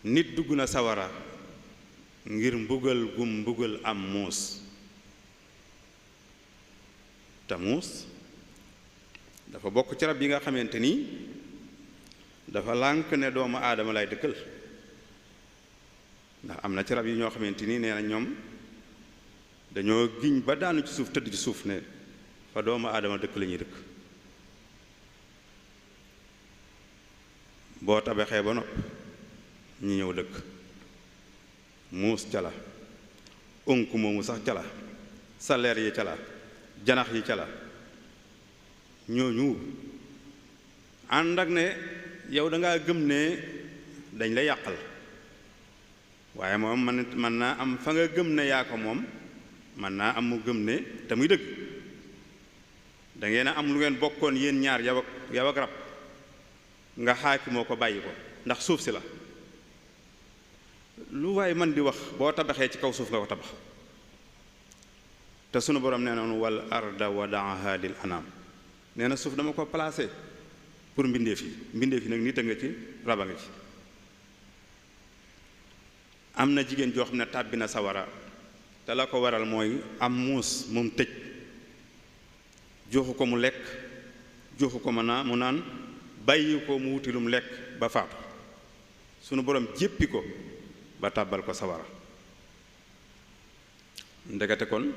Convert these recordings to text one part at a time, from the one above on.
nit dugg na sawara ngir mbugal gum mbugal am muus te muus dafa bokk ci rab yi nga xamante ni dafa lànk ne doomu aadama lay dëkkal ndax am na ci rab yi ñoo xamante ni nee na ñoom dañoo giñ ba daanu ci suuf tëdd ci suuf ne fa doomu aadama dëkk la ñuy dëkk boo tabaxee ba nopp ñi ñëw dëkk muus ca la ënk moomu sax ca la saleer yi ca la janax yi ca la ñooñu ànd ak ne yow dangaa gëm ne dañ la yàqal waaye moom mën naa am fa nga gëm ne yaa ko moom mën naa am mu gëm ne te muy dëgg da ngeen a am lu ngeen bokkoon yéen ñaar yow ak rab nga xaaki moo ko bàyyi ko ndax suuf si la lu waaye man di wax boo tabaxee ci kaw suuf nga ko tabax te sunu borom nee noonu wal arda wadaaha lil anam nee na suuf dama ko placé pour mbindeef yi nag nit a nga ci raba nga ci am na jigéen joo xam ne tàbbi na sawara te la ko waral mooy am muus moom tëj joxu ko mu lekk joxu ko mu naan bàyyi ko mu wuti lu mu lekk ba faatu sunu borom jéppi ko ba tàbbal ko sawara ndegate kon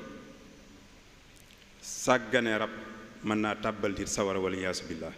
sàggane rab mën naa tàbbal nit sawara wala yaasu billah